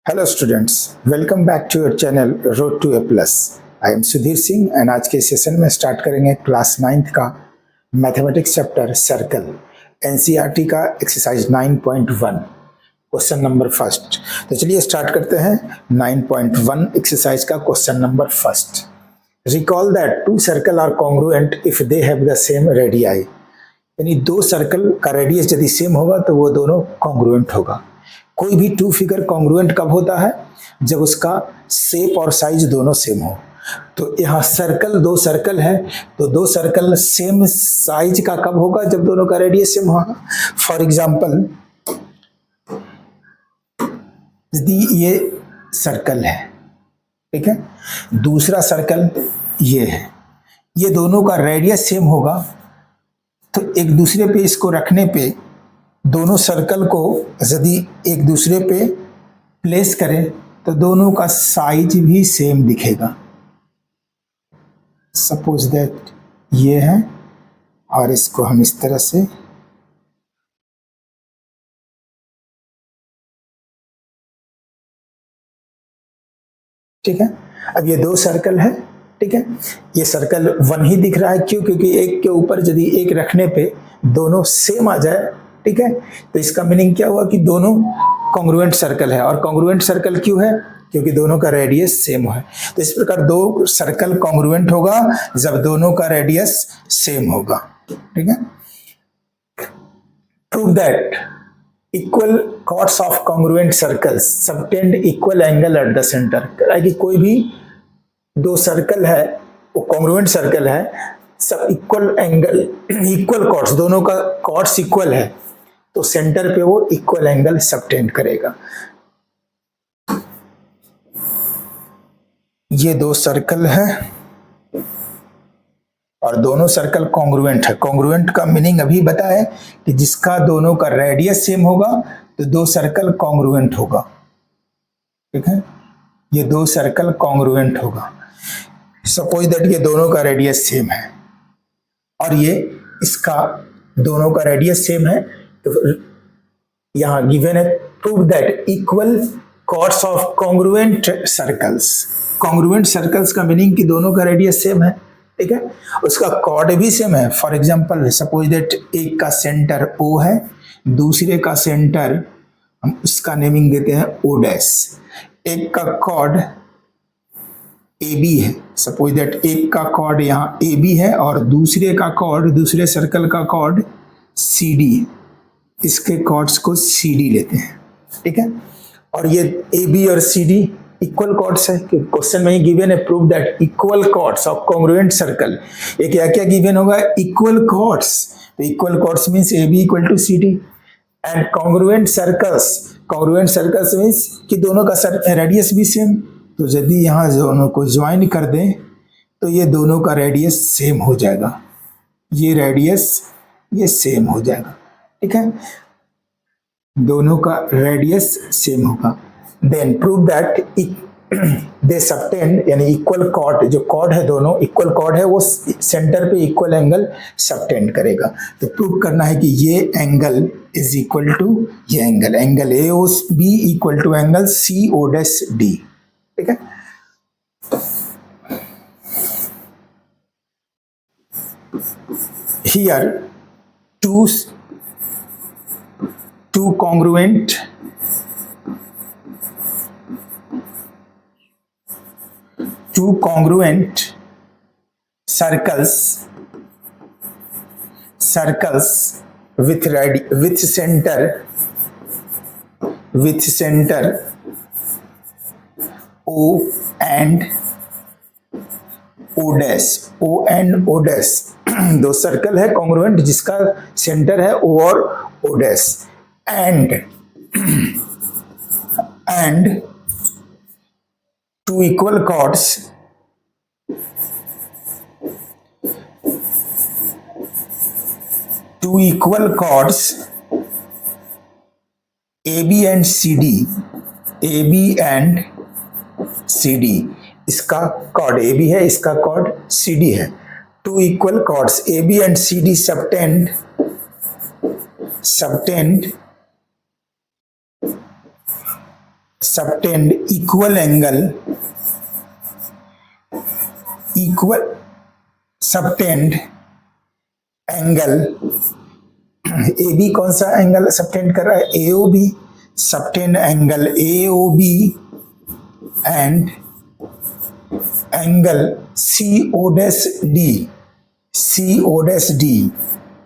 Hello students, welcome back to your channel road to A plus. I am Sudhir Singh and आज के session में start करेंगे class 9th का mathematics chapter circle, NCERT का exercise 9.1 question number first. तो चलिए start करते हैं 9.1 एक्सरसाइज का question number first. Recall that two circle are congruent if they have the same radii. यानी दो सर्कल का रेडियस यदि सेम होगा तो वो दोनों कॉन्ग्रुएंट होगा। कोई भी टू फिगर कॉन्ग्रुएंट कब होता है? जब उसका शेप और साइज दोनों सेम हो। तो यहाँ सर्कल, दो सर्कल है तो दो सर्कल सेम साइज का कब होगा? जब दोनों का रेडियस सेम होगा। फॉर एग्जांपल यदि ये सर्कल है, ठीक है, दूसरा सर्कल ये है, ये दोनों का रेडियस सेम होगा तो एक दूसरे पे इसको रखने पे दोनों सर्कल को यदि एक दूसरे पे प्लेस करें तो दोनों का साइज भी सेम दिखेगा। सपोज दैट ये है और इसको हम इस तरह से ठीक है। अब ये दो सर्कल है, ठीक है, ये सर्कल वन ही दिख रहा है। क्यों? क्योंकि एक के ऊपर यदि एक रखने पे दोनों सेम आ जाए, ठीक है, तो इसका मीनिंग क्या हुआ कि दोनों कॉन्ग्रुएंट सर्कल है। और कॉन्ग्रुएंट सर्कल क्यों है? क्योंकि दोनों का रेडियस सेम है। तो इस प्रकार दो सर्कल कॉन्ग्रुएंट होगा जब दोनों का रेडियस सेम होगा, ठीक है। Prove that equal chords of congruent circles subtend equal angle at the centre. कि कोई भी दो सर्कल है, वो कॉन्ग्रुएंट सर्कल है, सब इक्वल एंगल, इक्वल कॉर्ड्स, दोनों का कॉर्ड्स इक्वल है तो सेंटर पे वो इक्वल एंगल सबटेंड करेगा। ये दो सर्कल है और दोनों सर्कल कॉन्ग्रुएंट है। कॉन्ग्रुएंट का मीनिंग अभी बताए कि जिसका दोनों का रेडियस सेम होगा तो दो सर्कल कॉन्ग्रुएंट होगा, ठीक है। ये दो सर्कल कॉन्ग्रुएंट होगा। सपोज दैट ये दोनों का रेडियस सेम है और ये इसका दोनों का रेडियस सेम है, तो यहां गिवन है prove that equal chords of congruent circles. Congruent circles का मीनिंग कि दोनों का रेडियस सेम है, ठीक है, उसका कॉर्ड भी सेम है। फॉर एग्जांपल सपोज दैट एक का सेंटर O है, दूसरे का सेंटर हम उसका नेमिंग देते हैं O डैश। एक का कॉर्ड AB है, सपोज दैट एक का कॉर्ड यहाँ AB है और दूसरे का कॉर्ड, दूसरे सर्कल का कॉर्ड CD है। इसके कॉर्ड्स को CD लेते हैं, ठीक है। और ये AB और CD इक्वल कॉर्ड्स है। क्वेश्चन में ही गिवन है prove that equal chords of congruent circle. ये क्या क्या गिवन होगा? Equal chords. तो equal chords means AB equal to CD and congruent circles. Congruent circles means कि दोनों का रेडियस भी सेम। तो यदि यहाँ दोनों को ज्वाइन कर दें तो ये दोनों का रेडियस सेम हो जाएगा, ये रेडियस ये सेम हो जाएगा, ठीक है, दोनों का रेडियस सेम होगा। Then prove that they subtend, यानी इक्वल कॉर्ड, जो कॉर्ड है दोनों इक्वल कॉर्ड है, वो सेंटर पे इक्वल एंगल सबटेंड करेगा। तो प्रूव करना है कि ये एंगल इज इक्वल टू ये angle, angle AOB equal to angle CO'D, ठीक है। Here two congruent circles with center O and O dash दो सर्कल है कॉन्ग्रुएंट जिसका सेंटर है O और O dash, and two equal chords AB and CD। इसका chord AB है, इसका कॉर्ड CD है। Two equal chords AB and CD subtend subtend equal angle, equal subtend angle A B, कौन सा angle subtend कर रहा है, A O B, subtend angle A O B and angle C O dash D, C O dash D,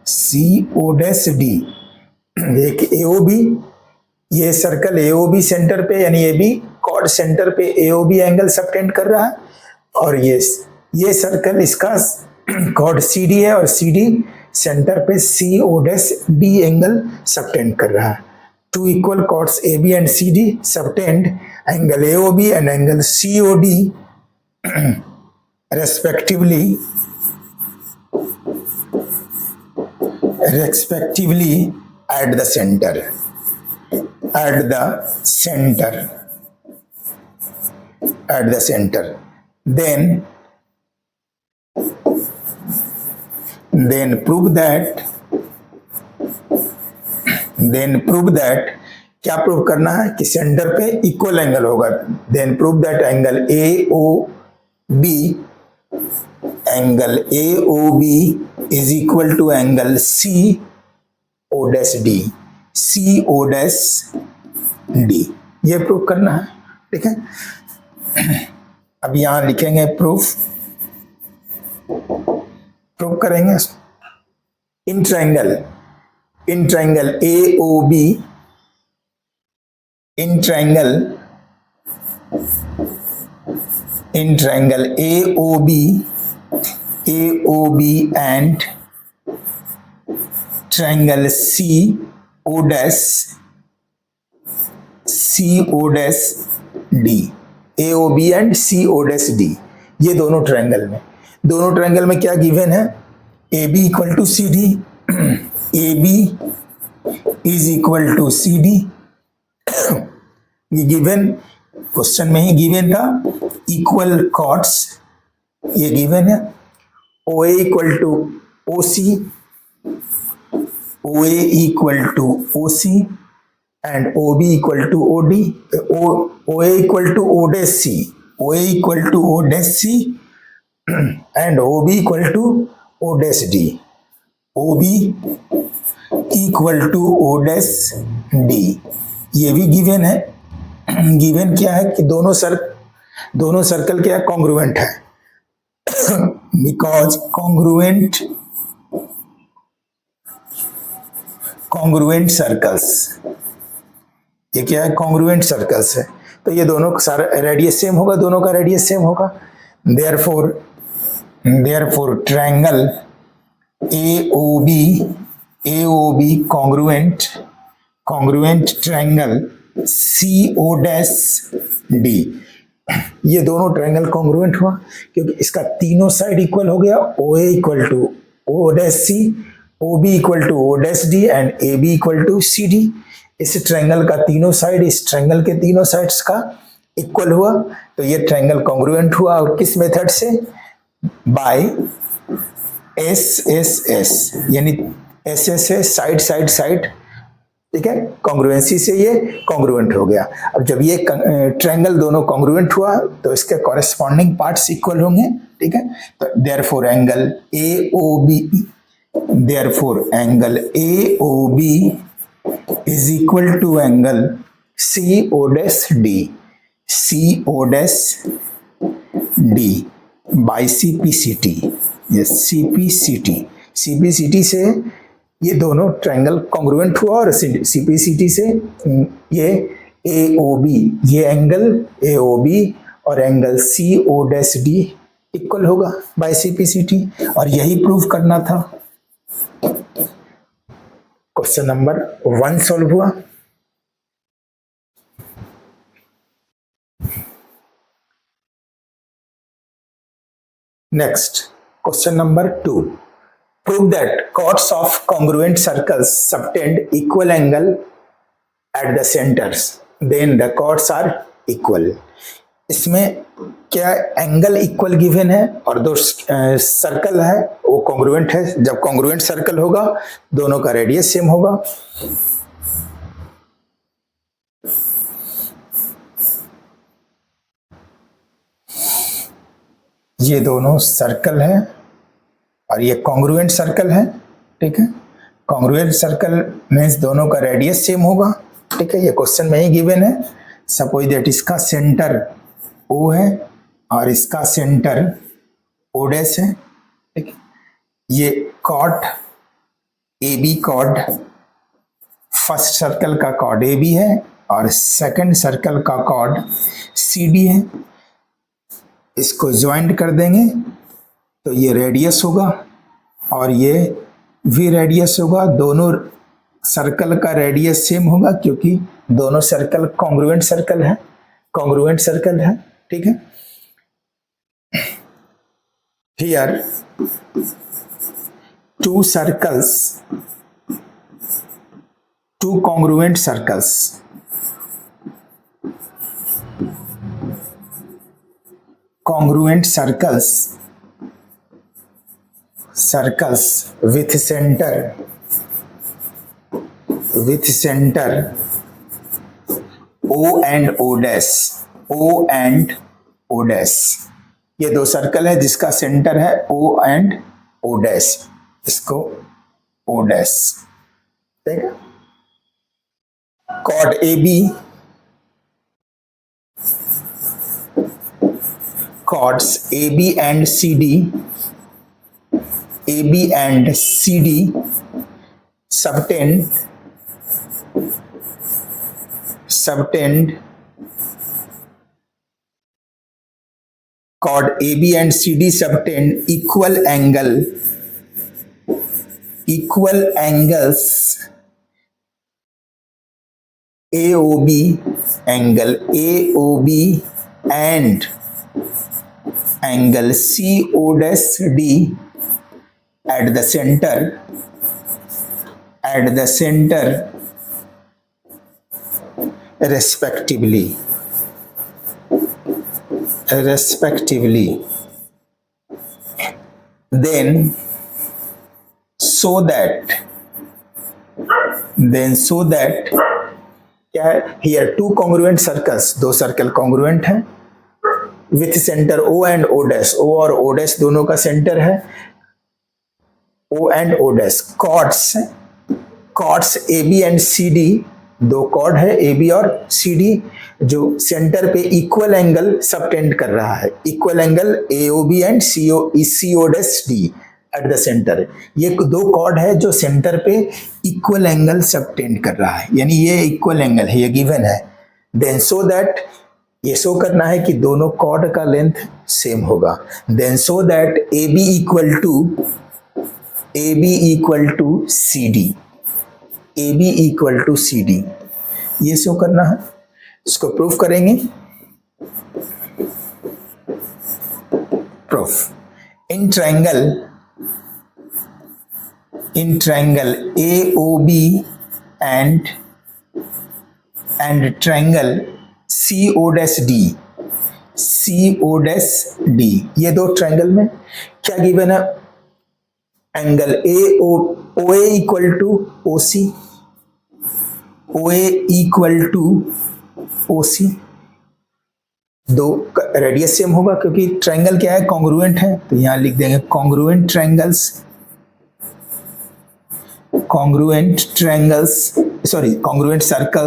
C O dash D, एक A O B, ये circle A O B centre पे यानी A B chord centre पे A O B angle subtend कर रहा है, और ये सर्कल इसका कॉर्ड सी डी है और सी डी सेंटर पे C O dash D angle subtend कर रहा है। Two equal chords A B and C D subtend angle A O B and angle C O D respectively at the center, then prove that क्या prove करना है कि centre पे equal angle होगा, then prove that angle A O B, angle A O B is equal to angle C O dash D, C O dash D, ये prove करना है। ठीक है, अब यहां लिखेंगे प्रूफ करेंगे in triangle A O B, in triangle A O B and triangle C O dash D, A O B and C O dash D, ये दोनों ट्रायंगल में क्या गिवन है, A B equal to C D, A B is equal to C D, ये given question में ही given था, equal chords ये गिवन है, O A equal to O C, O A equal to O C and O B equal to O D, O A equal to O dash C, O A equal to O dash C and O B equal to O dash D, O B equal to O dash D, ये भी given है। Given क्या है कि दोनों circle क्या congruent है, because congruent circles, ये क्या है कॉन्ग्रुएंट सर्कल्स है, तो ये दोनों का रेडियस सेम होगा, दोनों का रेडियस सेम होगा, therefore triangle A O B congruent triangle C O dash D, ये दोनों ट्रायंगल कॉन्ग्रुएंट हुआ क्योंकि इसका तीनों साइड इक्वल हो गया, O A equal to O dash C, O B equal to O dash D and A B equal to C D. इस triangle का तीनों साइड इस ट्रायंगल के तीनों साइड्स का इक्वल हुआ, तो ये ट्रायंगल कॉन्ग्रुएंट हुआ, और किस मेथड से, बाय एस यानी एस है साइड, ठीक है, कॉन्ग्रुएंसी से ये कॉन्ग्रुएंट हो गया। अब जब ये ट्रायंगल दोनों कॉन्ग्रुएंट हुआ तो इसके कॉरेस्पॉन्डिंग पार्ट्स इक्वल होंगे, ठीक है, तो therefore angle A O B is equal to angle C O dash D by CPCT, ये सीपीसीटी से ये दोनों ट्रायंगल कॉन्ग्रुएंट हुआ, और सीपीसीटी से ये AOB, ये एंगल AOB और एंगल CO'D इक्वल होगा बाय सीपीसीटी, और यही प्रूव करना था। क्वेश्चन नंबर 1 सॉल्व हुआ। Next question number 2, prove that chords of congruent circles subtend equal angle at the centers, then the chords are equal। इसमें क्या angle equal given है और दो सर्कल है वो कॉन्ग्रुएंट है। जब कॉन्ग्रुएंट सर्कल होगा दोनों का रेडियस सेम होगा। ये दोनों सर्कल है और ये कॉन्ग्रुएंट सर्कल है, ठीक है। कॉन्ग्रुएंट सर्कल मीन्स दोनों का रेडियस सेम होगा, ठीक है। ये क्वेश्चन में ही गिवन है। सपोज दैट इसका सेंटर O है और इसका सेंटर O डैश है, ठीक है। ये chord AB chord, first circle का कॉर्ड AB है और सेकंड सर्कल का कॉर्ड CD है। इसको ज्वाइंट कर देंगे तो ये रेडियस होगा और ये भी रेडियस होगा। दोनों सर्कल का रेडियस सेम होगा क्योंकि दोनों सर्कल कॉन्ग्रुएंट सर्कल है, कॉन्ग्रुएंट सर्कल है, ठीक है। Here two circles, two congruent circles, congruent circles, circles with center O and O dash, O and O dash। ये दो सर्कल है जिसका सेंटर है O and O dash, इसको O dash, ठीक है। Chord AB, chords AB and CD, AB and CD subtend chord AB and CD subtend equal angles AOB, angle AOB and angle COD at the center respectively, then so that क्या है, here two congruent circles, दो circle congruent है with centre O and O dash, O और O dash दोनों का centre है O and O dash। Chords AB and CD, दो chord है AB और CD जो सेंटर पे इक्वल एंगल सबटेंड कर रहा है, equal angle AOB and COD at the centre. ये दो कॉर्ड है जो सेंटर पे इक्वल एंगल सबटेंड कर रहा है, यानी ये इक्वल एंगल है, ये गिवन है। देन सो दैट, ये शो करना है कि दोनों कॉर्ड का लेंथ सेम होगा। Then show that AB equal to CD, ये शो करना है। इसको प्रूफ करेंगे। Proof in triangle AOB and triangle COD, ये दो ट्रायंगल में क्या गिवन है, angle OA equal to OC, दो रेडियस सेम होगा क्योंकि ट्रायंगल क्या है, कॉन्ग्रुएंट है, तो यहां लिख देंगे congruent circle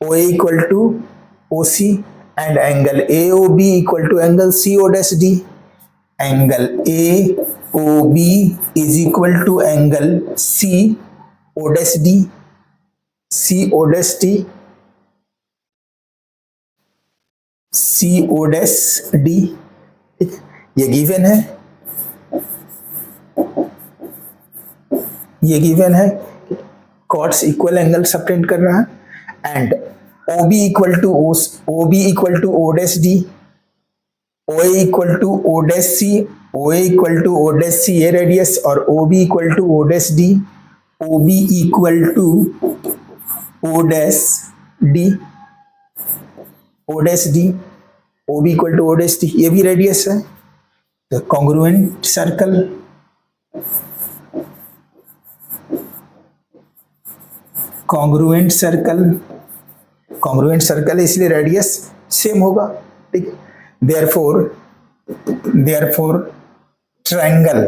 OA equal to OC and angle AOB equal to angle COD, angle AOB is equal to angle COD, ये गिवन है, कॉर्ड्स इक्वल एंगल सबटेंड कर रहा है and OB equal to O dash D, OA equal to O dash C, ये radius, और OB equal to O dash D, OB equal to O dash D, OB equal to O dash D, ये भी radius है। तो congruent congruent circle इसलिए radius same होगा, ठीक। Therefore triangle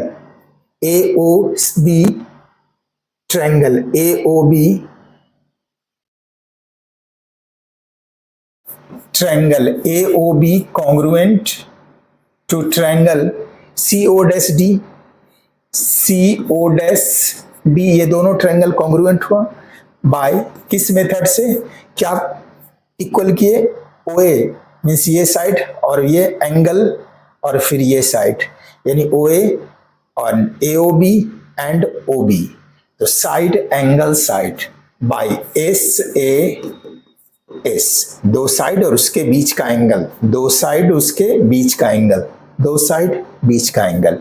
AOB congruent to triangle COD, ये दोनों triangle congruent हुआ बाय किस मेथड से, क्या इक्वल किए, OA मीन्स ये साइड और ये एंगल और फिर ये साइड, यानी OA और AOB एंड OB, तो side angle side by SAS, दो साइड और उसके बीच का एंगल, दो साइड उसके बीच का एंगल, दो साइड बीच का एंगल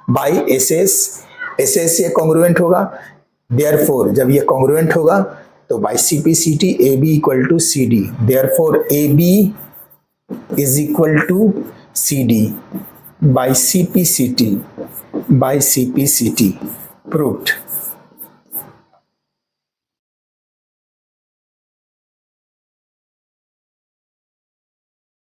बाय SS ये कॉन्ग्रुएंट होगा। देयरफॉर जब ये कॉन्ग्रुएंट होगा तो by CPCT AB equal to CD, therefore AB is equal to CD by CPCT proved.